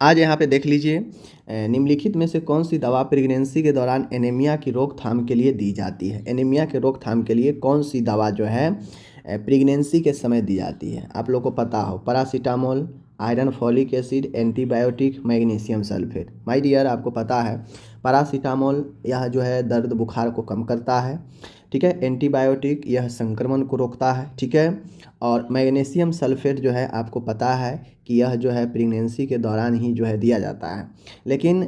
आज यहाँ पे देख लीजिए, निम्नलिखित में से कौन सी दवा प्रेगनेंसी के दौरान एनीमिया की रोकथाम के लिए दी जाती है। एनीमिया के रोकथाम के लिए कौन सी दवा जो है प्रेगनेंसी के समय दी जाती है। आप लोग को पता हो, paracetamol, iron, folic acid, antibiotic, magnesium sulphate. My dear, आपको पता है पैरासीटामोल यह जो है दर्द बुखार को कम करता है, ठीक है। एंटीबायोटिक यह संक्रमण को रोकता है, ठीक है। और मैग्नीशियम सल्फेट जो है आपको पता है कि यह जो है प्रेगनेंसी के दौरान ही जो है दिया जाता है। लेकिन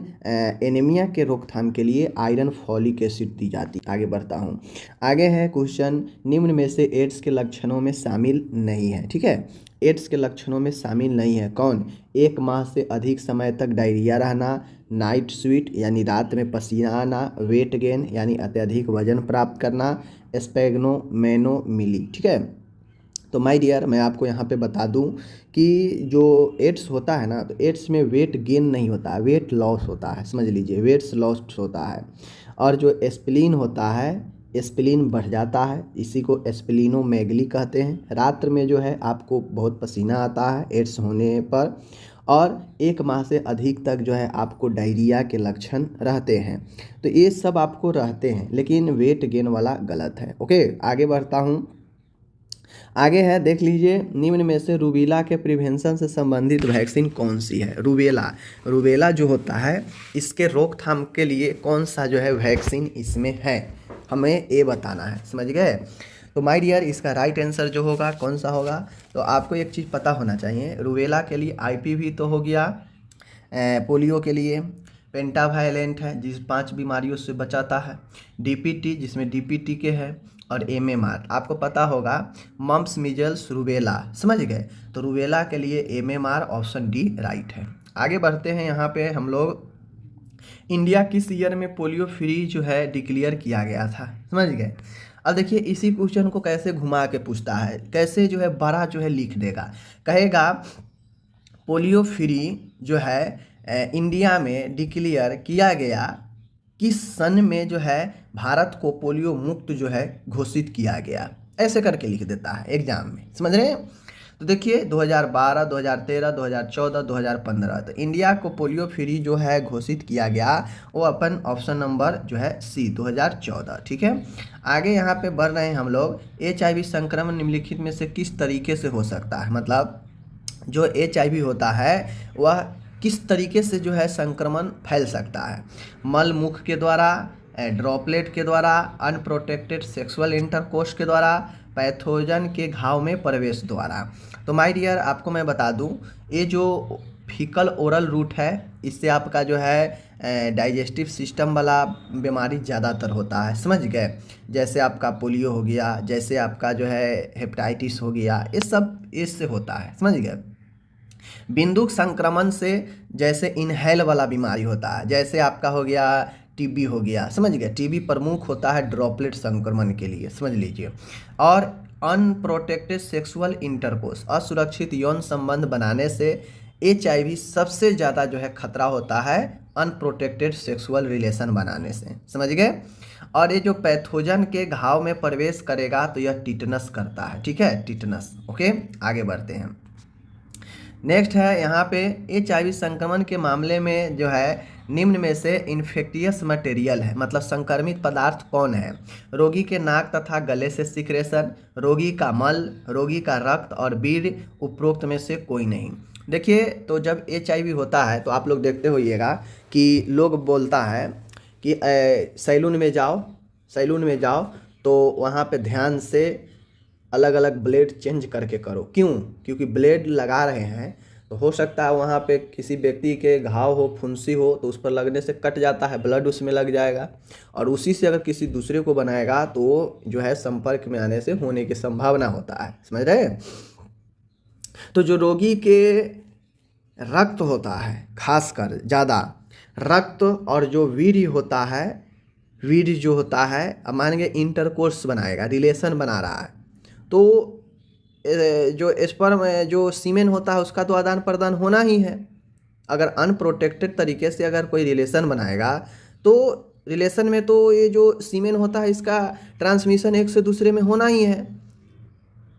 एनीमिया के रोकथाम के लिए आयरन, फॉलिक एसिड दी जाती है। आगे बढ़ता हूँ। आगे है क्वेश्चन, निम्न में से एड्स के लक्षणों में शामिल नहीं है, ठीक है। एड्स के लक्षणों में शामिल नहीं है कौन? 1 माह से अधिक समय तक डायरिया रहना, नाइट स्वीट यानी रात में पसीना आना, वेट गेन यानी अत्यधिक वजन प्राप्त करना, स्पेग्नोमेनोमिली, ठीक है। तो माय डियर, मैं आपको यहाँ पे बता दूँ कि जो एड्स होता है ना, तो एड्स में वेट गेन नहीं होता है, वेट लॉस होता है, समझ लीजिए, वेट्स लॉस होता है। और जो स्प्लीन होता है, स्प्लीन बढ़ जाता है, इसी को स्प्लीनोमेगली कहते हैं। रात्र में जो है आपको बहुत पसीना आता है एड्स होने पर, और 1 माह से अधिक तक जो है आपको डायरिया के लक्षण रहते हैं। तो ये सब आपको रहते हैं, लेकिन वेट गेन वाला गलत है। ओके, आगे बढ़ता हूँ। आगे है, देख लीजिए, निम्न में से रूबेला के प्रिवेंशन से संबंधित वैक्सीन कौन सी है। रूबेला, रूबेला जो होता है इसके रोकथाम के लिए कौन सा जो है वैक्सीन इसमें है, हमें ये बताना है, समझ गए। तो माय डियर, इसका राइट आंसर जो होगा कौन सा होगा, तो आपको एक चीज़ पता होना चाहिए। रूबेला के लिए आईपीवी तो हो गया, पोलियो के लिए पेंटावायलेंट है जिस 5 बीमारियों से बचाता है, डीपीटी जिसमें डीपीटी के है, और एमएमआर आपको पता होगा, मम्प्स, मिजल्स, रूबेला, समझ गए। तो रूबेला के लिए एमएमआर ऑप्शन डी राइट है। आगे बढ़ते हैं। यहाँ पे हम लोग, इंडिया किस ईयर में पोलियो फ्री जो है डिक्लेयर किया गया था, समझ गए। अब देखिए, इसी क्वेश्चन को कैसे घुमा के पूछता है, कैसे जो है बड़ा जो है लिख देगा, कहेगा पोलियो फ्री जो है इंडिया में डिक्लेयर किया गया किस सन में जो है भारत को पोलियो मुक्त जो है घोषित किया गया, ऐसे करके लिख देता है एग्जाम में, समझ रहे हैं। तो देखिए 2012, 2013, 2014, 2015, तो इंडिया को पोलियो फ्री जो है घोषित किया गया वो अपन ऑप्शन नंबर जो है सी 2014, ठीक है। आगे यहाँ पे बढ़ रहे हैं हम लोग। HIV संक्रमण निम्नलिखित में से किस तरीके से हो सकता है, मतलब जो HIV होता है वह किस तरीके से जो है संक्रमण फैल सकता है। मल मुख के द्वारा, ड्रॉपलेट के द्वारा, अनप्रोटेक्टेड सेक्सुअल इंटरकोर्स के द्वारा, पैथोजन के घाव में प्रवेश द्वारा। तो माय डियर, आपको मैं बता दूं, ये जो फीकल ओरल रूट है इससे आपका जो है डाइजेस्टिव सिस्टम वाला बीमारी ज़्यादातर होता है, समझ गए। जैसे आपका पोलियो हो गया, जैसे आपका जो है हेपेटाइटिस हो गया, ये सब इससे होता है, समझ गए। बिंदुक संक्रमण से जैसे इनहेल वाला बीमारी होता है, जैसे आपका हो गया टीबी हो गया, समझ गए। टीबी प्रमुख होता है ड्रॉपलेट संक्रमण के लिए, समझ लीजिए। और अनप्रोटेक्टेड सेक्सुअल इंटरकोर्स, असुरक्षित यौन संबंध बनाने से HIV सबसे ज़्यादा जो है खतरा होता है अनप्रोटेक्टेड सेक्सुअल रिलेशन बनाने से, समझ गए। और ये जो पैथोजन के घाव में प्रवेश करेगा तो यह टिटनस करता है, ठीक है, टिटनस। ओके, आगे बढ़ते हैं। नेक्स्ट है यहाँ पे HIV संक्रमण के मामले में जो है निम्न में से इन्फेक्टियस मटेरियल है, मतलब संक्रमित पदार्थ कौन है। रोगी के नाक तथा गले से सिक्रेशन, रोगी का मल, रोगी का रक्त और वीर्य, उपरोक्त में से कोई नहीं। देखिए, तो जब HIV होता है तो आप लोग देखते होइएगा कि लोग बोलता है कि सैलून में जाओ, सैलून में जाओ तो वहाँ पे ध्यान से अलग अलग ब्लेड चेंज करके करो। क्यों? क्योंकि ब्लेड लगा रहे हैं तो हो सकता है वहाँ पे किसी व्यक्ति के घाव हो, फुंसी हो, तो उस पर लगने से कट जाता है, ब्लड उसमें लग जाएगा, और उसी से अगर किसी दूसरे को बनाएगा तो जो है संपर्क में आने से होने की संभावना होता है, समझ रहे हैं। तो जो रोगी के रक्त होता है, खासकर ज़्यादा रक्त, और जो वीर्य होता है, वीर्य जो होता है, अब मान के इंटरकोर्स बनाएगा, रिलेशन बना रहा है, तो जो स्पर्म जो सीमेन होता है उसका तो आदान प्रदान होना ही है। अगर अनप्रोटेक्टेड तरीके से अगर कोई रिलेशन बनाएगा तो रिलेशन में तो ये जो सीमेन होता है इसका ट्रांसमिशन एक से दूसरे में होना ही है,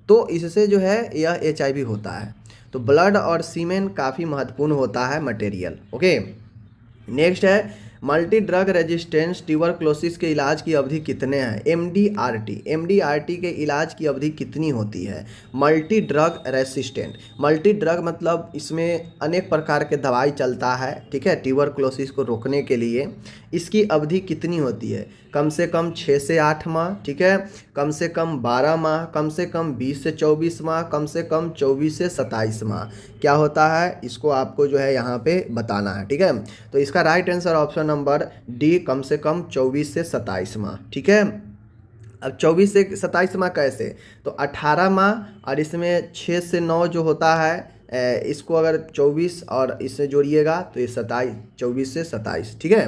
तो इससे जो है यह HIV होता है। तो ब्लड और सीमेन काफ़ी महत्वपूर्ण होता है मटेरियल। ओके, नेक्स्ट है मल्टी ड्रग रेजिस्टेंस ट्यूबरक्लोसिस के इलाज की अवधि कितने हैं? एमडीआरटी के इलाज की अवधि कितनी होती है? Multi drug resistant, multi drug मतलब इसमें अनेक प्रकार के दवाई चलता है, ठीक है, ट्यूबरक्लोसिस को रोकने के लिए। इसकी अवधि कितनी होती है? कम से कम 6 से 8 माह, ठीक है, कम से कम 12 माह, कम से कम 20 से 24 माह, कम से कम 24 से 27 माह। क्या होता है इसको आपको जो है यहाँ पे बताना है, ठीक है। तो इसका right answer option number D, कम से कम 24 से 27 माह, ठीक है। अब 24 से 27 माह कैसे? तो 18 माह और इसमें 6 से 9 जो होता है, इसको अगर 24 और इससे जोड़िएगा तो ये 27, 24 से 27, ठीक है।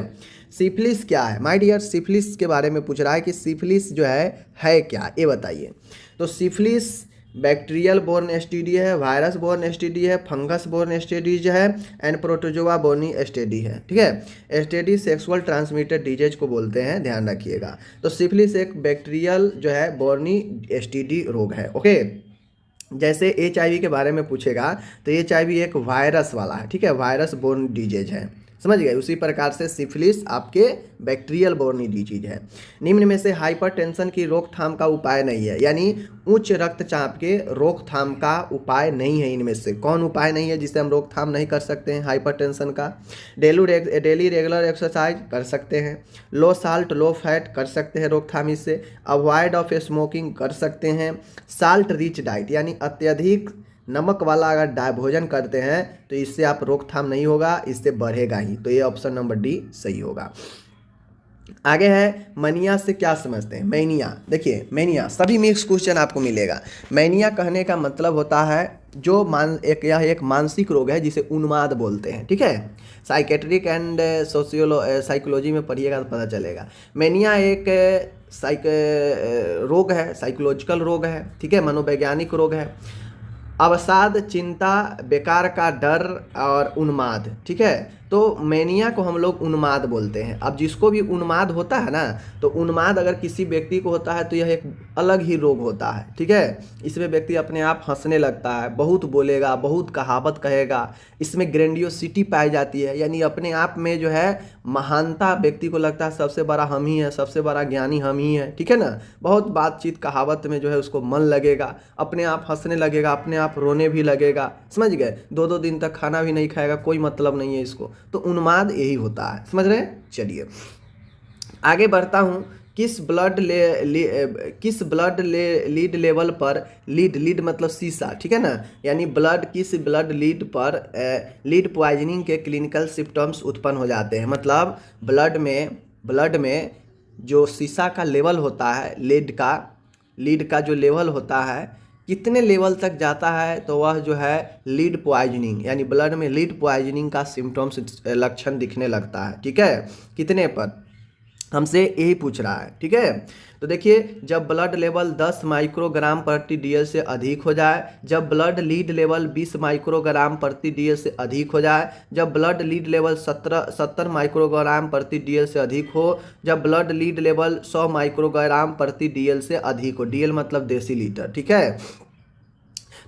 सिफिलिस क्या है माय डियर? सिफिलिस के बारे में पूछ रहा है कि सिफिलिस जो है क्या, ये बताइए। तो सिफिलिस बैक्टीरियल बोर्न एसटीडी है, वायरस बोर्न एसटीडी है, फंगस बोर्न एसटीडीज है एंड प्रोटोजोआ बोर्नी एसटीडी है, ठीक है। एसटीडी सेक्सुअल ट्रांसमिटेड डिजीज को बोलते हैं, ध्यान रखिएगा। तो सिफिलिस एक बैक्टीरियल जो है बोर्नी एसटीडी रोग है। ओके, जैसे एचआईवी के बारे में पूछेगा तो एचआईवी एक वायरस वाला है, ठीक है, वायरस बोर्न डिजीज है, समझ गए। उसी प्रकार से सिफिलिस आपके बैक्टीरियल बोर्न डिजीज है। निम्न में से हाइपरटेंशन की रोकथाम का उपाय नहीं है, यानी उच्च रक्तचाप के रोकथाम का उपाय नहीं है। इनमें से कौन उपाय नहीं है जिससे हम रोकथाम नहीं कर सकते हैं हाइपरटेंशन का? डेली रेगुलर एक्सरसाइज कर सकते हैं, लो साल्ट लो फैट कर सकते हैं रोकथाम इससे, अवॉइड ऑफ स्मोकिंग कर सकते हैं, साल्ट रिच डाइट यानी अत्यधिक नमक वाला अगर भोजन करते हैं तो इससे आप रोकथाम नहीं होगा, इससे बढ़ेगा ही। तो ये ऑप्शन नंबर डी सही होगा। आगे है मनिया से क्या समझते हैं? मैनिया, देखिए मैनिया सभी मिक्स क्वेश्चन आपको मिलेगा। मैनिया कहने का मतलब होता है जो यह एक मानसिक रोग है जिसे उन्माद बोलते हैं, ठीक है। साइकेट्रिक एंड साइकोलॉजी में पढ़िएगा तो पता चलेगा। मैनिया एक रोग है, साइकोलॉजिकल रोग है, ठीक है, मनोवैज्ञानिक रोग है। अवसाद, चिंता, बेकार का डर और उन्माद, ठीक है। तो मैनिया को हम लोग उन्माद बोलते हैं। अब जिसको भी उन्माद होता है ना, तो उन्माद अगर किसी व्यक्ति को होता है तो यह एक अलग ही रोग होता है, ठीक है। इसमें व्यक्ति अपने आप हंसने लगता है, बहुत बोलेगा, बहुत कहावत कहेगा, इसमें ग्रैंडियोसिटी पाई जाती है, यानी अपने आप में जो है महानता, व्यक्ति को लगता है सबसे बड़ा हम ही है, सबसे बड़ा ज्ञानी हम ही है, ठीक है ना। बहुत बातचीत कहावत में जो है उसको मन लगेगा, अपने आप हंसने लगेगा, अपने आप रोने भी लगेगा, समझ गए। 2-2 दिन तक खाना भी नहीं खाएगा, कोई मतलब नहीं है इसको। तो उन्माद यही होता है, समझ रहे हैं। चलिए आगे बढ़ता हूँ। किस ब्लड लीड लेवल पर, लीड मतलब शीशा, ठीक है ना, यानी किस ब्लड लीड पर लीड पॉइजनिंग के क्लिनिकल सिम्टम्स उत्पन्न हो जाते हैं। मतलब ब्लड में जो शीशा का लेवल होता है, लीड का जो लेवल होता है, कितने लेवल तक जाता है तो वह जो है लीड पॉइजनिंग, यानी ब्लड में लीड पॉइजनिंग का सिम्टम्स लक्षण दिखने लगता है, ठीक है। कितने पर हमसे यही पूछ रहा है, ठीक है। तो देखिए, जब ब्लड लेवल 10 माइक्रोग्राम प्रति डीएल से अधिक हो जाए, जब ब्लड लीड लेवल 20 माइक्रोग्राम प्रति डीएल से अधिक हो जाए, जब ब्लड लीड लेवल 70 माइक्रोग्राम प्रति डीएल से अधिक हो, जब ब्लड लीड लेवल 100 माइक्रोग्राम प्रति डीएल से अधिक हो, डीएल मतलब डेसीलीटर, ठीक है।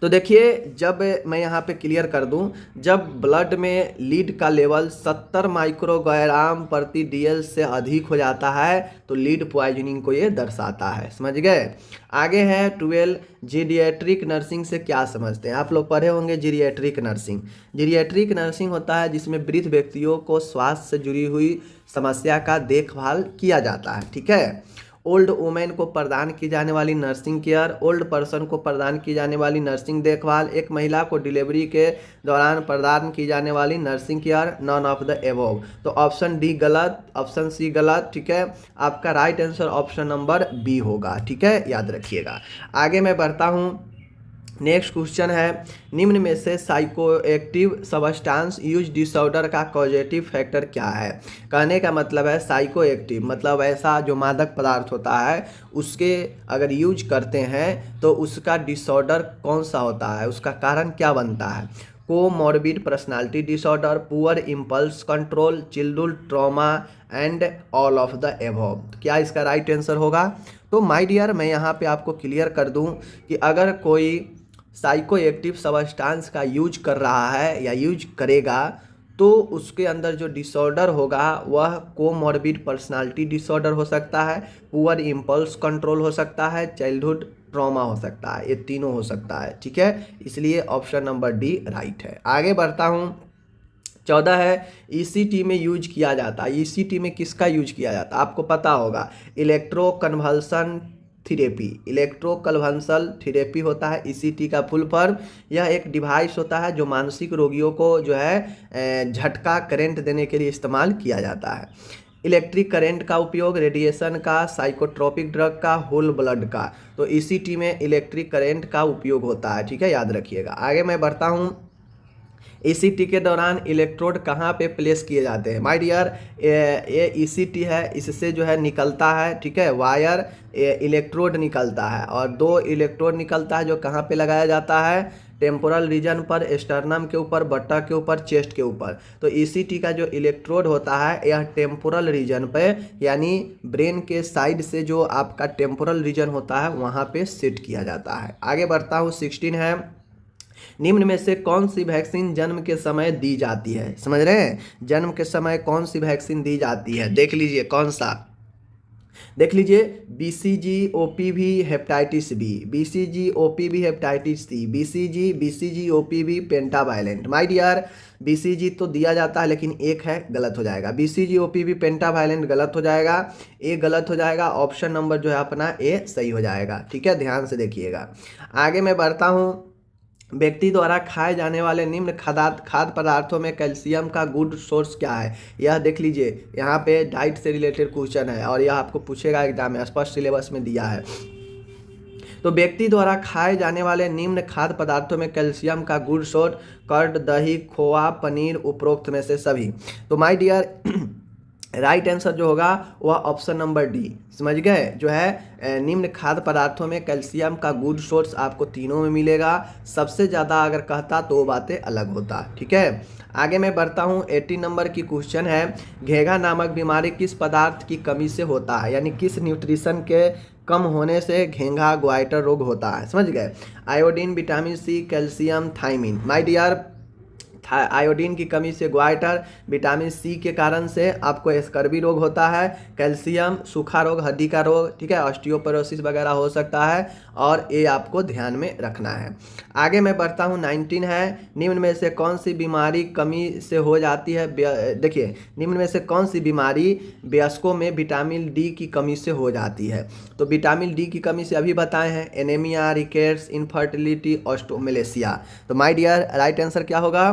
तो देखिए, जब मैं यहाँ पे क्लियर कर दूं, जब ब्लड में लीड का लेवल 70 माइक्रोग्राम प्रति डीएल से अधिक हो जाता है तो लीड पॉइजनिंग को ये दर्शाता है, समझ गए। आगे है 12 जीरियाट्रिक नर्सिंग से क्या समझते हैं? आप लोग पढ़े होंगे जीरियाट्रिक नर्सिंग। जीरियाट्रिक नर्सिंग होता है जिसमें वृद्ध व्यक्तियों को स्वास्थ्य से जुड़ी हुई समस्या का देखभाल किया जाता है, ठीक है। ओल्ड वुमेन को प्रदान की जाने वाली नर्सिंग केयर, ओल्ड पर्सन को प्रदान की जाने वाली नर्सिंग देखभाल, एक महिला को डिलीवरी के दौरान प्रदान की जाने वाली nursing care, none of the above. तो ऑप्शन डी गलत, ऑप्शन सी गलत, ठीक है। आपका right answer option number B होगा, ठीक है, याद रखिएगा। आगे मैं बढ़ता हूँ। नेक्स्ट क्वेश्चन है, निम्न में से साइकोएक्टिव सबस्टांस यूज डिसऑर्डर का कॉजेटिव फैक्टर क्या है? कहने का मतलब है साइकोएक्टिव मतलब ऐसा जो मादक पदार्थ होता है, उसके अगर यूज करते हैं तो उसका डिसऑर्डर कौन सा होता है, उसका कारण क्या बनता है? Comorbid personality disorder, poor impulse control, childhood trauma and all of the above. क्या इसका राइट आंसर होगा? तो माय डियर, मैं यहाँ पे आपको क्लियर कर दूँ कि अगर कोई साइको एक्टिव सब्सटेंस का यूज कर रहा है या यूज करेगा तो उसके अंदर जो डिसऑर्डर होगा वह कोमॉर्बिड पर्सनालिटी डिसऑर्डर हो सकता है, पुअर इम्पल्स कंट्रोल हो सकता है, चाइल्डहुड ट्रॉमा हो सकता है, ये तीनों हो सकता है। ठीक है, इसलिए ऑप्शन नंबर डी राइट है। आगे बढ़ता हूँ। 14 है ईसीटी में यूज किया जाता है। ईसीटी में किसका यूज किया जाता है आपको पता होगा, electro convulsion therapy. Electro convulsion therapy होता है ईसीटी का फुल फॉर्म। यह एक डिवाइस होता है जो मानसिक रोगियों को जो है झटका करंट देने के लिए इस्तेमाल किया जाता है। इलेक्ट्रिक करंट का उपयोग रेडिएशन का, साइकोट्रोपिक ड्रग का, होल ब्लड का। तो ईसीटी में इलेक्ट्रिक करंट का उपयोग होता है। ठीक है, याद रखिएगा। आगे मैं बढ़ता हूँ। ईसीटी के दौरान इलेक्ट्रोड कहाँ पे प्लेस किए जाते हैं माय डियर, ये ईसीटी है, इससे जो है निकलता है, ठीक है, वायर इलेक्ट्रोड निकलता है और 2 इलेक्ट्रोड निकलता है जो कहाँ पे लगाया जाता है, टेम्पोरल रीजन पर, स्टर्नम के ऊपर, बट्टा के ऊपर, चेस्ट के ऊपर। तो ईसीटी का जो इलेक्ट्रोड होता है यह टेम्पोरल रीजन पे यानी ब्रेन के साइड से जो आपका टेम्पोरल रीजन होता है वहाँ पे सेट किया जाता है। आगे बढ़ता हूँ। 16 है निम्न में से कौन सी वैक्सीन जन्म के समय दी जाती है। समझ रहे हैं, जन्म के समय कौन सी वैक्सीन दी जाती है, देख लीजिए कौन सा, देख लीजिए BCG, OPV, hepatitis B, BCG, OPV, hepatitis C, BCG, OPV, pentavalent. My dear, BCG तो दिया जाता है लेकिन एक है, गलत हो जाएगा। बीसीजी, ओपीवी, पेंटावायलेंट गलत हो जाएगा, ए गलत हो जाएगा, ऑप्शन नंबर जो है अपना ए सही हो जाएगा। ठीक है, ध्यान से देखिएगा। आगे मैं बढ़ता हूँ। व्यक्ति द्वारा खाए जाने वाले निम्न खाद्य पदार्थों में कैल्शियम का गुड सोर्स क्या है। यह देख लीजिए, यहाँ पे डाइट से रिलेटेड क्वेश्चन है और यह आपको पूछेगा एग्जाम में, स्पष्ट सिलेबस में दिया है। तो व्यक्ति द्वारा खाए जाने वाले निम्न खाद्य पदार्थों में कैल्शियम का गुड सोर्स कर्ड, दही, खोआ, पनीर, उपरोक्त में से सभी। तो माय डियर राइट आंसर जो होगा वह ऑप्शन नंबर डी। समझ गए, जो है निम्न खाद्य पदार्थों में कैल्शियम का गुड सोर्स आपको तीनों में मिलेगा। सबसे ज़्यादा अगर कहता तो वो बातें अलग होता। ठीक है, आगे मैं बढ़ता हूँ। 18 नंबर की क्वेश्चन है, घेघा नामक बीमारी किस पदार्थ की कमी से होता है, यानी किस न्यूट्रिशन के कम होने से घेंघा ग्वाइटर रोग होता है। समझ गए, iodine, vitamin C, calcium, thiamine. My dear, iodine की कमी से ग्वाइटर, विटामिन सी के कारण से आपको स्कर्वी रोग होता है, कैल्शियम सूखा रोग, हड्डी का रोग, ठीक है, ऑस्टियोपोरोसिस वगैरह हो सकता है और ये आपको ध्यान में रखना है। आगे मैं बढ़ता हूँ। 19 है निम्न में से कौन सी बीमारी कमी से हो जाती है। देखिए, निम्न में से कौन सी बीमारी वयस्कों में विटामिन डी की कमी से हो जाती है। तो विटामिन डी की कमी से अभी बताए हैं, एनीमिया, रिकेट्स, इनफर्टिलिटी, ऑस्टोमेलेसिया। तो माय डियर राइट आंसर क्या होगा,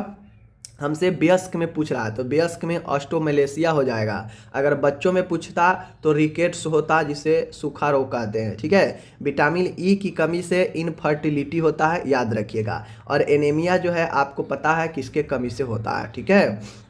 हमसे वयस्क में पूछ रहा है तो वयस्क में ऑस्टोमेलेसिया हो जाएगा। अगर बच्चों में पूछता तो रिकेट्स होता, जिसे सूखा रोग कहते हैं। ठीक है, विटामिन ई की कमी से इनफर्टिलिटी होता है, याद रखिएगा। और एनीमिया जो है आपको पता है किसके कमी से होता है। ठीक है,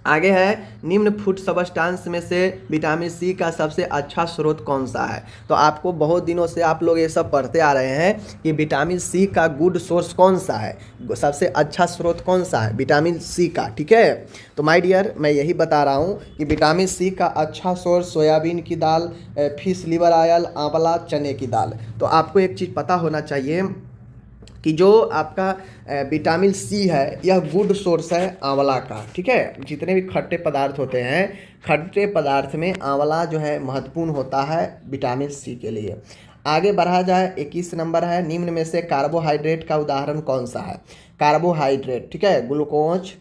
आगे है निम्न फूड सब्सटेंस में से विटामिन सी का सबसे अच्छा स्रोत कौन सा है। तो आपको बहुत दिनों से आप लोग ये सब पढ़ते आ रहे हैं कि विटामिन सी का गुड सोर्स कौन सा है, सबसे अच्छा स्रोत कौन सा है विटामिन सी का। ठीक है, तो माय डियर मैं यही बता रहा हूँ कि विटामिन सी का अच्छा सोर्स सोयाबीन की दाल, फिश लिवर ऑयल, आंवला, चने की दाल। तो आपको एक चीज़ पता होना चाहिए कि जो आपका विटामिन सी है यह गुड सोर्स है आंवला का। ठीक है, जितने भी खट्टे पदार्थ होते हैं, खट्टे पदार्थ में आंवला जो है महत्वपूर्ण होता है विटामिन सी के लिए। आगे बढ़ा जाए। 21 नंबर है, निम्न में से कार्बोहाइड्रेट का उदाहरण कौन सा है। कार्बोहाइड्रेट, ठीक है, ग्लूकोज,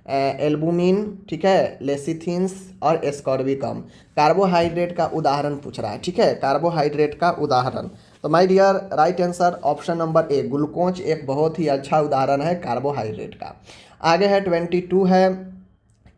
एल्बुमिन, ठीक है, लेसिथिन्स और एस्कॉर्बिकम। कार्बोहाइड्रेट का उदाहरण पूछ रहा है। ठीक है, कार्बोहाइड्रेट का उदाहरण। तो my dear right answer option number A, glucose एक बहुत ही अच्छा उदाहरण है कार्बोहाइड्रेट का। आगे है 22 है,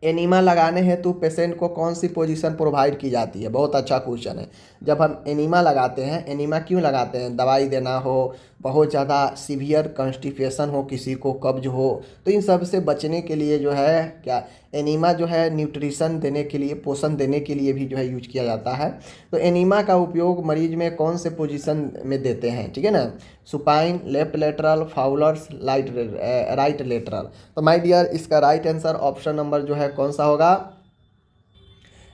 एनीमा लगाने हेतु पेशेंट को कौन सी पोजीशन प्रोवाइड की जाती है। बहुत अच्छा क्वेश्चन है। जब हम एनीमा लगाते हैं, एनीमा क्यों लगाते हैं, दवाई देना हो, बहुत ज़्यादा सीवियर कॉन्स्टिपेशन हो, किसी को कब्ज हो, तो इन सब से बचने के लिए जो है क्या एनीमा जो है न्यूट्रिशन देने के लिए, पोषण देने के लिए भी जो है यूज किया जाता है। तो एनीमा का उपयोग मरीज में कौन से पोजीशन में देते हैं, ठीक है ना, supine, left lateral, Fowler's, right lateral. तो माय डियर इसका राइट आंसर ऑप्शन नंबर जो है कौन सा होगा,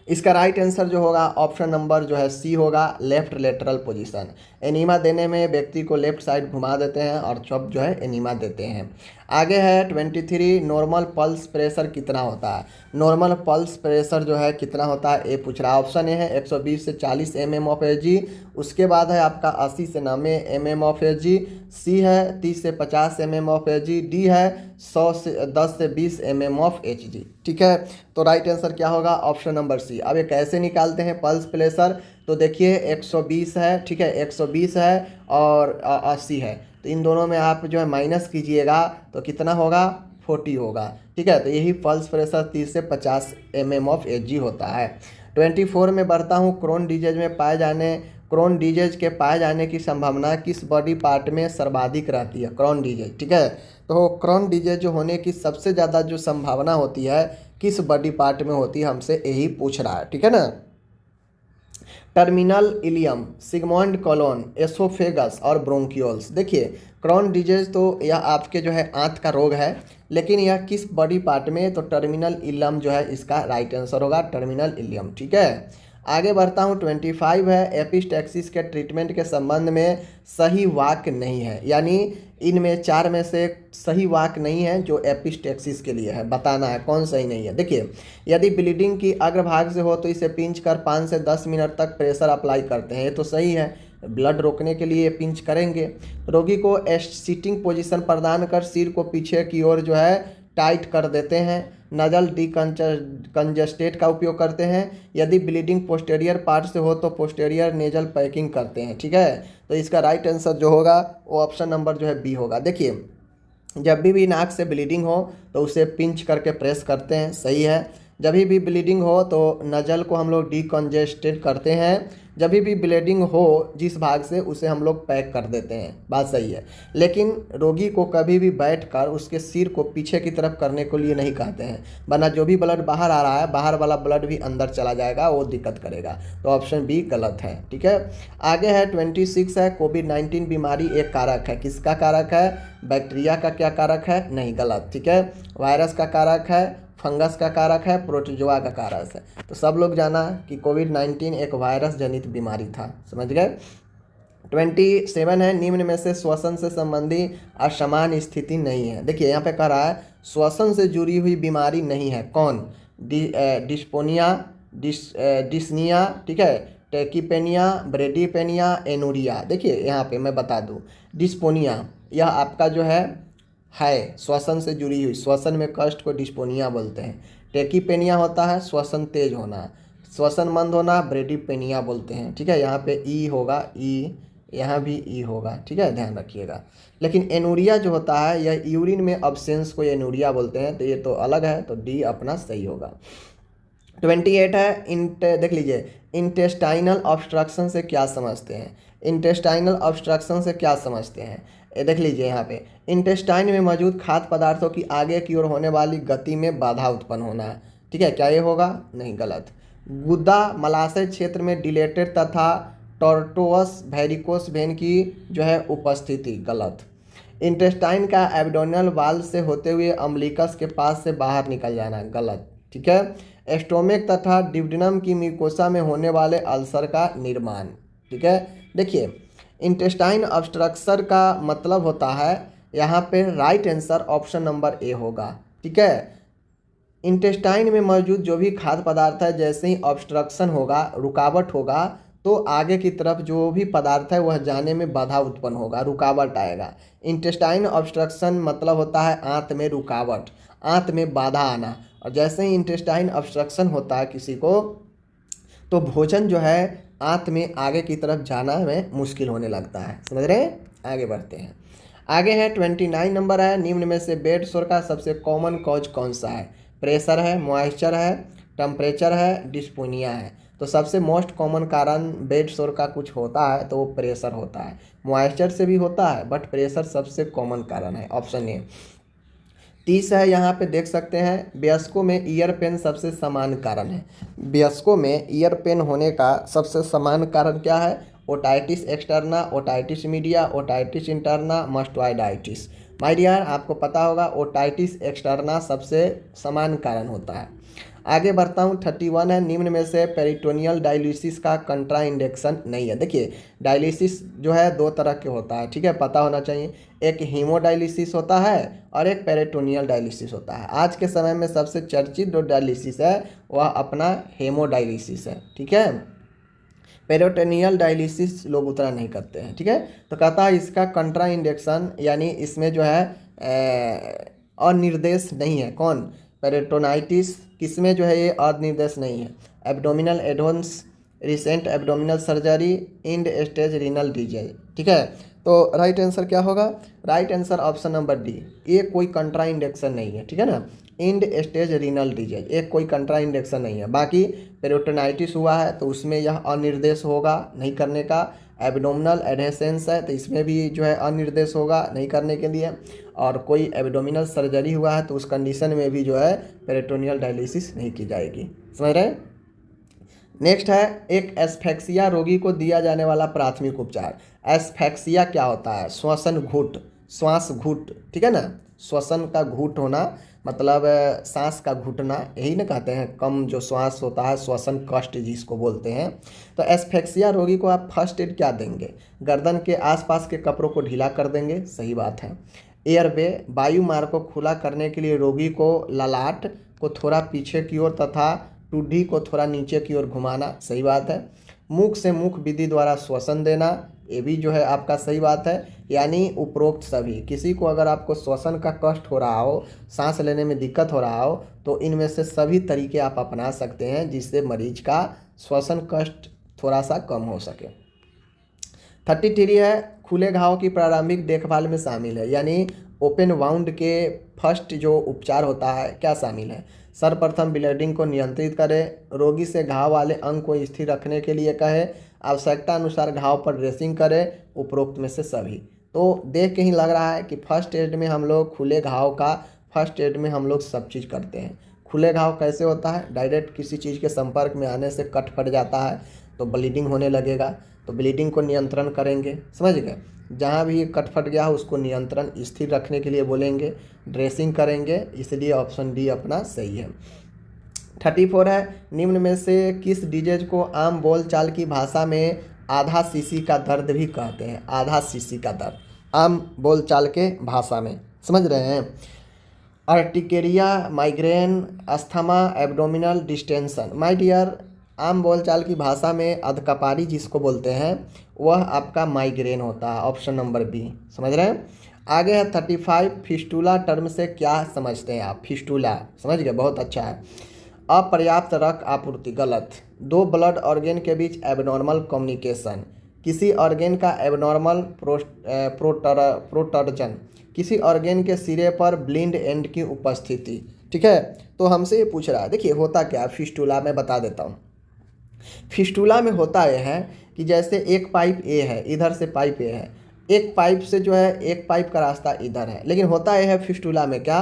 इसका राइट आंसर जो होगा ऑप्शन नंबर जो है सी होगा, लेफ्ट लेटरल पोजीशन। एनीमा देने में व्यक्ति को लेफ्ट साइड घुमा देते हैं और चॉप जो है एनीमा देते हैं। आगे है 23, नॉर्मल पल्स प्रेशर कितना होता है। नॉर्मल पल्स प्रेशर जो है कितना होता है, ए पूछ रहा है। ऑप्शन ए है 120 से 40 mm ऑफ एजी, उसके बाद है आपका 80 से 90 mm ऑफ एजी, सी है 30 से 50 mm ऑफ एजी, डी है 100 से 10 से 20 mm ऑफ एचजी। ठीक है, तो राइट आंसर क्या होगा, ऑप्शन नंबर सी। अब ये कैसे निकालते हैं पल्स प्रेशर, तो देखिए 120 है, ठीक है 120 है और 80 है, तो इन दोनों में आप जो है माइनस कीजिएगा तो कितना होगा, 40 होगा। ठीक है, तो यही पल्स प्रेशर 30 से 50 mm ऑफ एजी होता है। 24 में बढ़ता हूँ, क्रोन डिजीज के पाए जाने की संभावना किस बॉडी पार्ट में सर्वाधिक रहती है, क्रोन डिजीज। ठीक है, तो क्रोन डिजीज जो होने की सबसे ज़्यादा जो संभावना होती है किस बॉडी पार्ट में होती है, हमसे यही पूछ रहा है। ठीक है ना। Terminal ileum, sigmoid colon, oesophagus और ब्रोंकियोल्स। देखिए क्रोन डिजीज तो यह आपके जो है आंत का रोग है, लेकिन यह किस बॉडी पार्ट में, तो टर्मिनल इलियम जो है इसका राइट आंसर होगा, टर्मिनल इलियम। ठीक है, आगे बढ़ता हूँ 25 है, एपिस्टैक्सिस के ट्रीटमेंट के संबंध में सही वाक्य नहीं है, यानी इनमें 4 में से सही वाक्य नहीं है जो एपिस्टैक्सिस के लिए है, बताना है कौन सही नहीं है। देखिए यदि ब्लीडिंग की अग्रभाग से हो तो इसे पिंच कर 5 से 10 मिनट तक प्रेशर अप्लाई करते हैं, ये तो सही है, ब्लड रोकने के लिए पिंच करेंगे। रोगी को सीटिंग पोजीशन प्रदान कर सिर को पीछे की ओर जो है टाइट कर देते हैं। नजल कंजस्टेट का उपयोग करते हैं। यदि ब्लीडिंग पोस्टेरियर पार्ट से हो तो पोस्टेरियर नेजल पैकिंग करते हैं। ठीक है, तो इसका राइट आंसर जो होगा वो ऑप्शन नंबर जो है बी होगा। देखिए जब भी नाक से ब्लीडिंग हो तो उसे पिंच करके प्रेस करते हैं, सही है। जब भी ब्लीडिंग हो तो नजल को हम लोग डिकंजेस्टेड करते हैं। जब भी ब्लीडिंग हो जिस भाग से उसे हम लोग पैक कर देते हैं, बात सही है। लेकिन रोगी को कभी भी बैठकर उसके सिर को पीछे की तरफ करने के लिए नहीं कहते हैं, वरना जो भी ब्लड बाहर आ रहा है बाहर वाला ब्लड भी अंदर चला जाएगा, वो दिक्कत करेगा। तो ऑप्शन बी गलत है। ठीक है, आगे है 26 है, कोविड-19 बीमारी एक कारक है, किसका कारक है, बैक्टीरिया का क्या कारक है, नहीं गलत। ठीक है, वायरस का कारक है, फंगस का कारक है, प्रोटोजोआ का कारक है। तो सब लोग जाना कि कोविड-19 एक वायरस जनित बीमारी था, समझ गए। 27 है, निम्न में से श्वसन से संबंधी असमान स्थिति नहीं है। देखिए यहाँ पे कह रहा है श्वसन से जुड़ी हुई बीमारी नहीं है, कौन, डिस्पोनिया, डिस्निया, ठीक है, टेकीपेनिया, ब्रेडीपेनिया, एनोरिया। देखिए यहाँ पे मैं बता दूँ, डिस्पोनिया यह आपका जो है श्वसन से जुड़ी हुई, श्वसन में कष्ट को डिस्पोनिया बोलते हैं। टेकीपेनिया होता है श्वसन तेज होना, श्वसन मंद होना ब्रेडीपेनिया बोलते हैं। ठीक है, यहाँ पे ई होगा, ई यहाँ भी ई होगा। ठीक है, ध्यान रखिएगा। लेकिन एनोरिया जो होता है यह यूरिन में अब्सेंस को एनोरिया बोलते हैं, तो ये तो अलग है, तो डी अपना सही होगा। 28 है, देख लीजिए, इंटेस्टाइनल ऑब्स्ट्रक्शन से क्या समझते हैं, इंटेस्टाइनल ऑब्स्ट्रक्शन से क्या समझते हैं, ये देख लीजिए यहाँ पे, इंटेस्टाइन में मौजूद खाद्य पदार्थों की आगे की ओर होने वाली गति में बाधा उत्पन्न होना है। ठीक है, क्या ये होगा, नहीं गलत। गुदा मलाशय क्षेत्र में डिलेटेड तथा टॉर्टोअस वेरिकोस वेन की जो है उपस्थिति, गलत। इंटेस्टाइन का एब्डोमिनल वाल से होते हुए अम्बिलिकस के पास से बाहर निकल जाना, गलत। ठीक है, स्टोमेक तथा डिवडिनम की म्यूकोसा में होने वाले अल्सर का निर्माण। ठीक है, देखिए इंटेस्टाइन ऑब्स्ट्रक्शन का मतलब होता है, यहाँ पे राइट आंसर ऑप्शन नंबर ए होगा। ठीक है, इंटेस्टाइन में मौजूद जो भी खाद्य पदार्थ है, जैसे ही ऑब्स्ट्रक्शन होगा, रुकावट होगा, तो आगे की तरफ जो भी पदार्थ है वह जाने में बाधा उत्पन्न होगा, रुकावट आएगा। इंटेस्टाइन ऑब्स्ट्रक्शन मतलब होता है आंत में रुकावट, आंत में बाधा आना। और जैसे ही इंटेस्टाइन ऑब्स्ट्रक्शन होता है किसी को, तो भोजन जो है आंत में आगे की तरफ जाना में मुश्किल होने लगता है, समझ रहे हैं। आगे बढ़ते हैं, आगे है 29 नंबर है, निम्न में से बेड सोर का सबसे कॉमन कॉज कौन सा है, प्रेशर है, मॉइस्चर है, टेम्परेचर है, डिस्पोनिया है। तो सबसे मोस्ट कॉमन कारण बेड सोर का कुछ होता है तो वो प्रेशर होता है, मॉइस्चर से भी होता है बट प्रेशर सबसे कॉमन कारण है, ऑप्शन ए। 30 है, यहाँ पे देख सकते हैं, वयस्कों में ईयर पेन सबसे सामान्य कारण है। वयस्कों में ईयर पेन होने का सबसे सामान्य कारण क्या है, otitis externa, otitis media, otitis interna, mastoiditis. My dear आपको पता होगा ओटाइटिस एक्सटर्ना सबसे सामान्य कारण होता है। आगे बढ़ता हूँ 31 है, निम्न में से पेरिटोनियल डायलिसिस का कंट्रा इंडिकेशन नहीं है। देखिए डायलिसिस जो है दो तरह के होता है, ठीक है, पता होना चाहिए। एक हीमोडायलिसिस होता है और एक पेरिटोनियल डायलिसिस होता है। आज के समय में सबसे चर्चित जो डायलिसिस है वह अपना हेमोडायलिसिस है, ठीक है। पेरिटोनियल डायलिसिस लोग उतना नहीं करते हैं, ठीक है। तो कहता है इसका कंट्रा इंडिकेशन यानी इसमें जो है अनिर्देश नहीं है। कौन? पेरिटोनाइटिस किसमें जो है ये अनिर्देश नहीं है। Abdominal adhesions, recent abdominal surgery, end stage renal disease, ठीक है। तो राइट आंसर क्या होगा? Right answer option number D, ये कोई कंट्रा इंडिकेशन नहीं है, ठीक है ना। इंड स्टेज रीनल डिजीज एक कोई कंट्रा इंडिकेशन नहीं है। बाकी पेरिटोनाइटिस हुआ है तो उसमें यह अनिर्देश होगा नहीं करने का। एब्डोमिनल एडहेसेंस है तो इसमें भी जो है अनिर्देश होगा नहीं करने के लिए। और कोई एब्डोमिनल सर्जरी हुआ है तो उस कंडीशन में भी जो है पेरिटोनियल डायलिसिस नहीं की जाएगी। समझ रहे हैं? नेक्स्ट है एक एस्फेक्सिया रोगी को दिया जाने वाला प्राथमिक उपचार। एस्फेक्सिया क्या होता है? श्वसन घूट, श्वास घूट, ठीक है ना। श्वसन का घूट होना मतलब सांस का घुटना, यही ना कहते हैं। कम जो श्वास होता है श्वसन कष्ट जिसको बोलते हैं। तो एस्फेक्सिया रोगी को आप फर्स्ट एड क्या देंगे? गर्दन के आसपास के कपड़ों को ढीला कर देंगे, सही बात है। एयरवे वायु मार्ग को खुला करने के लिए रोगी को ललाट को थोड़ा पीछे की ओर तथा टुड्डी को थोड़ा नीचे की ओर घुमाना, सही बात है। मुख से मुख विधि द्वारा श्वसन देना, ये भी जो है आपका सही बात है। यानी उपरोक्त सभी, किसी को अगर आपको श्वसन का कष्ट हो रहा हो, सांस लेने में दिक्कत हो रहा हो, तो इनमें से सभी तरीके आप अपना सकते हैं जिससे मरीज का श्वसन कष्ट थोड़ा सा कम हो सके। 33 है खुले घाव की प्रारंभिक देखभाल में शामिल है, यानी ओपन वाउंड के फर्स्ट जो उपचार होता है क्या शामिल है? सर्वप्रथम ब्लीडिंग को नियंत्रित करें, रोगी से घाव वाले अंग को स्थिर रखने के लिए कहे, आवश्यकता अनुसार घाव पर ड्रेसिंग करें, उपरोक्त में से सभी। तो देख के ही लग रहा है कि फर्स्ट एड में हम लोग खुले घाव का फर्स्ट एड में हम लोग सब चीज़ करते हैं। खुले घाव कैसे होता है? डायरेक्ट किसी चीज़ के संपर्क में आने से कट फट जाता है तो ब्लीडिंग होने लगेगा, तो ब्लीडिंग को नियंत्रण करेंगे, समझ गए। जहाँ भी कट फट गया हो उसको नियंत्रण स्थिर रखने के लिए बोलेंगे, ड्रेसिंग करेंगे, इसलिए ऑप्शन डी अपना सही है। 34 है निम्न में से किस डिजीज को आम बोलचाल की भाषा में आधा सीसी का दर्द भी कहते हैं? आधा सीसी का दर्द आम बोलचाल के भाषा में, समझ रहे हैं। Urticaria, migraine, asthma, abdominal distension. My dear, आम बोलचाल की भाषा में अधकपारी जिसको बोलते हैं वह आपका माइग्रेन होता है, ऑप्शन नंबर बी, समझ रहे हैं। आगे है 35 फिस्टुला टर्म से क्या समझते हैं आप? फिस्टुला समझ गए, बहुत अच्छा है। अपर्याप्त रक्त आपूर्ति, गलत। दो ब्लड ऑर्गेन के बीच एबनॉर्मल कम्युनिकेशन, किसी ऑर्गेन का एबनॉर्मल प्रोटर्जन, किसी ऑर्गेन के सिरे पर ब्लिंड एंड की उपस्थिति, ठीक है। तो हमसे ये पूछ रहा है, देखिए होता क्या है फिस्टुला, मैं बता देता हूँ। फिस्टुला में होता यह है कि जैसे एक पाइप ए है, इधर से पाइप ए है, एक पाइप से जो है एक पाइप का रास्ता इधर है, लेकिन होता यह है फिस्टुला में क्या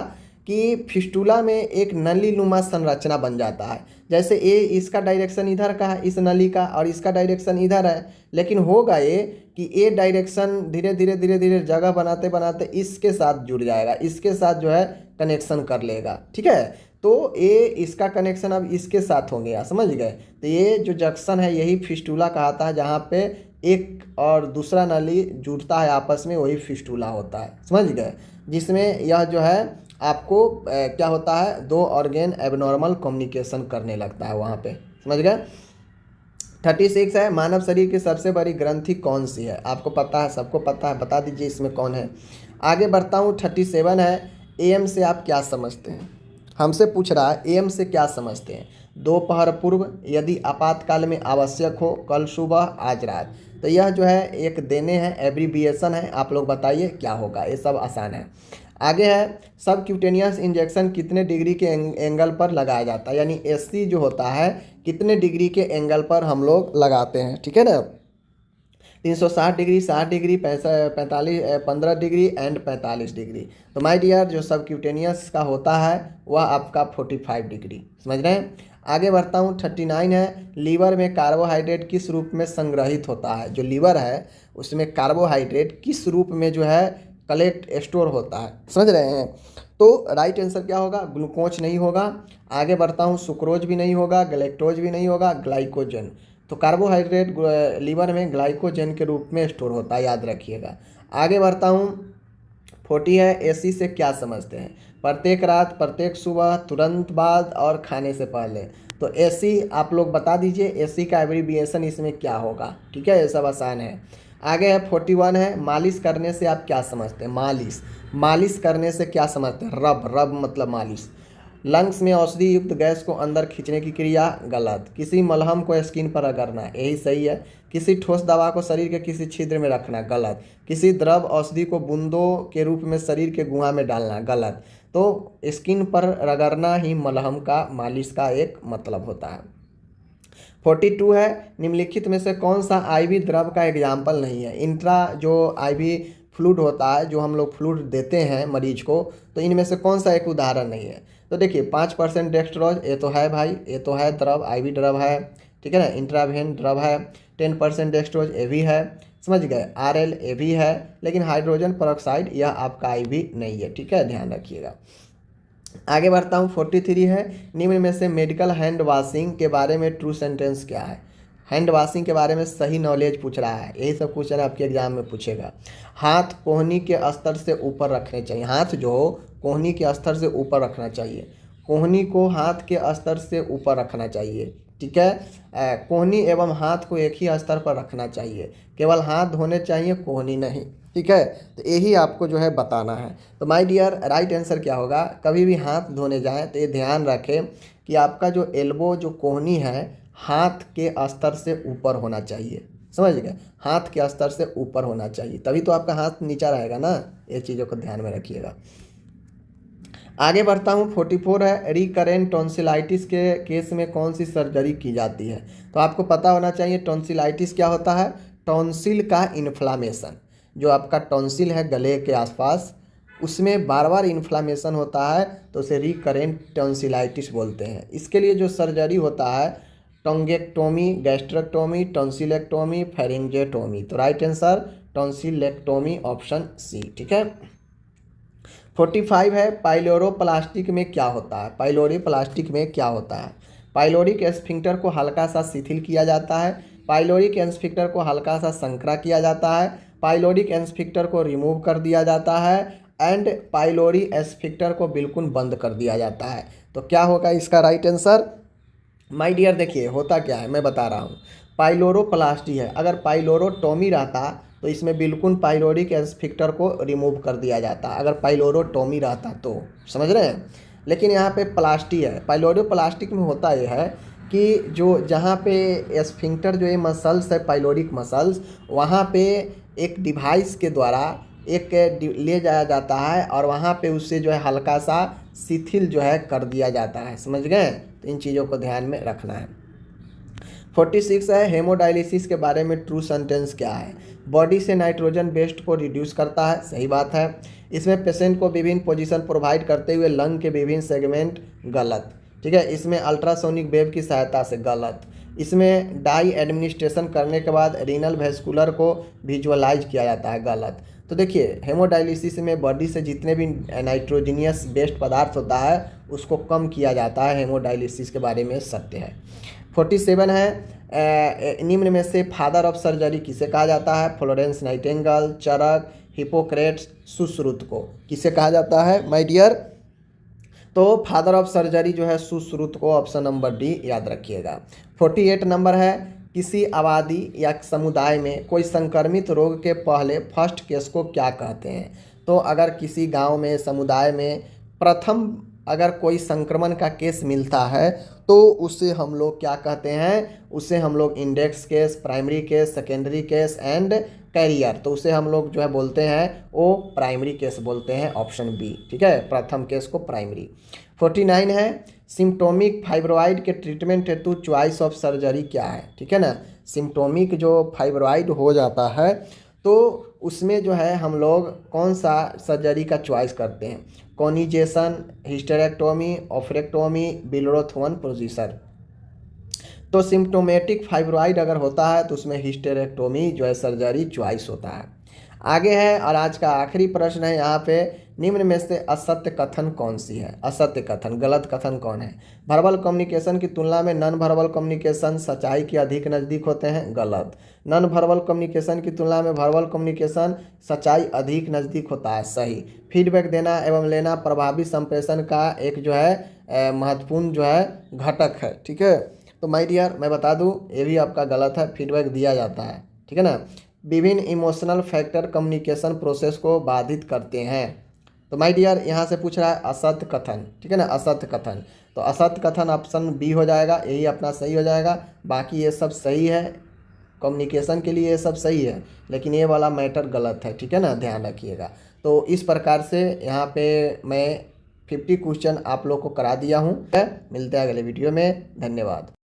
कि फिस्टुला में एक नली नुमा संरचना बन जाता है। जैसे ए इसका डायरेक्शन इधर का है, इस नली का, और इसका डायरेक्शन इधर है, लेकिन होगा ये कि ए डायरेक्शन धीरे धीरे जगह बनाते बनाते इसके साथ जुड़ जाएगा, इसके साथ जो है कनेक्शन कर लेगा, ठीक है। तो ये इसका कनेक्शन अब इसके साथ हो गया, समझ गए। तो ये जो जंक्शन है यही फिस्टुला कहता है, जहाँ पे एक और दूसरा नली जुड़ता है आपस में, वही फिस्टुला होता है, समझ गए। जिसमें यह जो है आपको क्या होता है, दो ऑर्गेन एबनॉर्मल कम्युनिकेशन करने लगता है वहाँ पे, समझ गए। 36 है मानव शरीर की सबसे बड़ी ग्रंथि कौन सी है? आपको पता है, सबको पता है, बता दीजिए इसमें कौन है। आगे बढ़ता हूँ 37 है एएम से आप क्या समझते हैं? हमसे पूछ रहा है एएम से क्या समझते हैं? दोपहर पूर्व, यदि आपातकाल में आवश्यक हो, कल सुबह, आज रात। तो यह जो है एक देने हैं, एब्रीविएशन है, आप लोग बताइए क्या होगा, ये सब आसान है। आगे है सबक्यूटेनियस इंजेक्शन कितने डिग्री के एंगल पर लगाया जाता है, यानी एससी जो होता है कितने डिग्री के एंगल पर हम लोग लगाते हैं, ठीक है ना। 360 degree, 60 degree, 15 degree and 45 degree. तो माय डियर जो सबक्यूटेनियस का होता है वह आपका 45 डिग्री, समझ रहे हैं। आगे बढ़ता हूँ 39 है लीवर में कार्बोहाइड्रेट किस रूप में संग्रहित होता है? जो लीवर है उसमें कार्बोहाइड्रेट किस रूप में जो है कलेक्ट स्टोर होता है, समझ रहे हैं। तो राइट आंसर क्या होगा, ग्लूकोज नहीं होगा। आगे बढ़ता हूँ, सुक्रोज भी नहीं होगा, गलेक्टोज भी नहीं होगा, ग्लाइकोजन। तो कार्बोहाइड्रेट लीवर में ग्लाइकोजन के रूप में स्टोर होता है, याद रखिएगा। आगे बढ़ता हूँ, 40 है, एसी से क्या समझते हैं? प्रत्येक रात, प्रत्येक सुबह, तुरंत बाद और खाने से पहले। तो एसी आप लोग बता दीजिए, एसी का एब्रीविएशन इसमें क्या होगा, ठीक है, ये सब आसान है। आगे है 41 है, मालिश करने से आप क्या समझते हैं? मालिश, मालिश करने से क्या समझते हैं? रब, रब मतलब मालिश। लंग्स में औषधि युक्त गैस को अंदर खींचने की क्रिया, गलत। किसी मलहम को स्किन पर रगड़ना, यही सही है। किसी ठोस दवा को शरीर के किसी छिद्र में रखना, गलत। किसी द्रव औषधि को बूंदों के रूप में शरीर के गुहा में डालना, गलत। तो स्किन पर रगड़ना ही मलहम का, मालिश का एक मतलब होता है। 42 है, निम्नलिखित में से कौन सा आईवी द्रव का एग्जाम्पल नहीं है? इंट्रा जो आईवी फ्लूइड होता है, जो हम लोग फ्लूइड देते हैं मरीज को, तो इनमें से कौन सा एक उदाहरण नहीं है? तो देखिए 5% डेक्स्ट्रोज, ये तो है भाई, ये तो है द्रव, आईवी द्रव है, ठीक है ना। इंट्रावेन द्रव है। 10% डेक्स्ट्रोज, ये भी है, समझ गए। आरएल ये भी है, लेकिन हाइड्रोजन पेरोक्साइड यह आपका आईवी नहीं है, ठीक है, ध्यान रखिएगा। आगे बढ़ता हूँ, 43 है, निम्न में से मेडिकल हैंड वॉशिंग के बारे में ट्रू सेंटेंस क्या है? हैंड वॉशिंग के बारे में सही नॉलेज पूछ रहा है, यही सब क्वेश्चन आपके एग्जाम में पूछेगा। हाथ कोहनी के स्तर से ऊपर रखने चाहिए, हाथ जो हो कोहनी के स्तर से ऊपर रखना चाहिए, कोहनी को हाथ के स्तर से ऊपर रखना चाहिए, ठीक है। कोहनी एवं हाथ को एक ही स्तर पर रखना चाहिए, केवल हाथ धोने चाहिए, कोहनी नहीं, ठीक है। तो यही आपको जो है बताना है। तो माय डियर, राइट आंसर क्या होगा? कभी भी हाथ धोने जाएं तो ये ध्यान रखें कि आपका जो एल्बो, जो कोहनी है, हाथ के स्तर से ऊपर होना चाहिए, समझ गए, हाथ के स्तर से ऊपर होना चाहिए, तभी तो आपका हाथ नीचा रहेगा ना। ये चीज़ों को ध्यान में रखिएगा। आगे बढ़ता हूँ, 44 है, रिकरेंट टॉन्सिलाइटिस के केस में कौन सी सर्जरी की जाती है? तो आपको पता होना चाहिए टॉन्सिलाइटिस क्या होता है। टॉन्सिल का इन्फ्लामेशन, जो आपका टॉन्सिल है गले के आसपास, उसमें बार बार इन्फ्लामेशन होता है, तो उसे रिकरेंट टॉन्सिलाइटिस बोलते हैं। इसके लिए जो सर्जरी होता है, टोंगेक्टोमी, गैस्ट्रेक्टोमी, टॉन्सिलेक्टोमी, फेरिंजेटोमी। तो राइट आंसर टॉन्सिलेक्टोमी, ऑप्शन सी, ठीक है। 45 है, पाइलोरोप्लास्टिक में क्या होता है? पाइलोरी प्लास्टिक में क्या होता है? पाइलोरिक एस्फिंक्टर को हल्का सा शिथिल किया जाता है, पाइलोरिक एस्फिंक्टर को हल्का सा संकरा किया जाता है, पाइलोरिक एस्फिंक्टर को रिमूव कर दिया जाता है, एंड पाइलोरी एस्फिंक्टर को बिल्कुल बंद कर दिया जाता है। तो क्या होगा इसका राइट आंसर? माय डियर, देखिए होता क्या है, मैं बता रहा हूँ। पाइलोरोप्लास्टी है, अगर पाइलोरोटोमी रहता तो इसमें बिल्कुल पाइलोरिक एस्फिंक्टर को रिमूव कर दिया जाता, अगर पाइलोरोटोमी रहता तो, समझ रहे हैं। लेकिन यहाँ पे प्लास्टी है। पाइलोरोप्लास्टिक में होता यह है कि जो जहाँ पे एस्फिंक्टर, जो ये मसल्स है पाइलोरिक मसल्स, वहाँ पे एक डिवाइस के द्वारा एक ले जाया जाता है और वहाँ पे उससे जो है हल्का सा शिथिल जो है कर दिया जाता है, समझ गए। तो इन चीज़ों को ध्यान में रखना है। 46 है, हेमोडायलिसिस के बारे में ट्रू सेंटेंस क्या है? बॉडी से नाइट्रोजन वेस्ट को रिड्यूस करता है, सही बात है। इसमें पेशेंट को विभिन्न पोजीशन प्रोवाइड करते हुए लंग के विभिन्न सेगमेंट, गलत, ठीक है। इसमें अल्ट्रासोनिक वेव की सहायता से, गलत। इसमें डाई एडमिनिस्ट्रेशन करने के बाद रीनल वेस्कुलर को विजुअलाइज किया जाता है, गलत। तो देखिए हेमोडायलिसिस में बॉडी से जितने भी नाइट्रोजनियस वेस्ट पदार्थ होता है उसको कम किया जाता है, हेमोडायलिसिस के बारे में सत्य है। 47 है, निम्न में से फादर ऑफ सर्जरी किसे कहा जाता है? फ्लोरेंस नाइटिंगेल, चरक, हिपोक्रेट्स, सुश्रुत को किसे कहा जाता है माय डियर? तो फादर ऑफ सर्जरी जो है सुश्रुत को, ऑप्शन नंबर डी याद रखिएगा। 48 नंबर है, किसी आबादी या समुदाय में कोई संक्रमित रोग के पहले फर्स्ट केस को क्या कहते हैं? तो अगर किसी गांव में, समुदाय में प्रथम अगर कोई संक्रमण का केस मिलता है तो उसे हम लोग क्या कहते हैं? उसे हम लोग index case, primary case, secondary case and carrier, तो उसे हम लोग जो है बोलते हैं वो प्राइमरी केस बोलते हैं, ऑप्शन बी, ठीक है, प्रथम केस को प्राइमरी। 49 है, सिम्प्टोमिक फाइब्रॉइड के ट्रीटमेंट हेतु चॉइस ऑफ सर्जरी क्या है? ठीक है ना, सिम्प्टोमिक जो फाइब्रॉइड हो जाता है तो उसमें जो है हम लोग कौन सा सर्जरी का चॉइस करते हैं? कॉनिजेशन, हिस्टेरेक्टोमी, ऑफ्रेक्टोमी, बिलरोथवन प्रोसीजर। तो सिम्प्टोमेटिक फाइब्रॉइड अगर होता है तो उसमें हिस्टेरेक्टोमी जो है सर्जरी चॉइस होता है। आगे है और आज का आखिरी प्रश्न है यहाँ पे, निम्न में से असत्य कथन कौन सी है? असत्य कथन, गलत कथन कौन है? वर्बल कम्युनिकेशन की तुलना में नॉन वर्बल कम्युनिकेशन सच्चाई के अधिक नज़दीक होते हैं। गलत। नॉन वर्बल कम्युनिकेशन की तुलना में वर्बल कम्युनिकेशन सच्चाई अधिक नज़दीक होता है। सही। फीडबैक देना एवं लेना प्रभावी संप्रेषण का एक जो है महत्वपूर्ण जो है घटक है। ठीक है, तो माय डियर मैं बता दूं ये भी आपका गलत है, फीडबैक दिया जाता है। ठीक है ना। विभिन्न इमोशनल फैक्टर कम्युनिकेशन प्रोसेस को बाधित करते हैं। तो माय डियर यहाँ से पूछ रहा है असत्य कथन। ठीक है ना, असत्य कथन, तो असत्य कथन ऑप्शन बी हो जाएगा, यही अपना सही हो जाएगा। बाकी ये सब सही है, कम्युनिकेशन के लिए ये सब सही है, लेकिन ये वाला मैटर गलत है। ठीक है ना, ध्यान रखिएगा। तो इस प्रकार से यहाँ पे मैं 50 क्वेश्चन आप लोग को करा दिया हूँ। मिलते हैं अगले वीडियो में। धन्यवाद।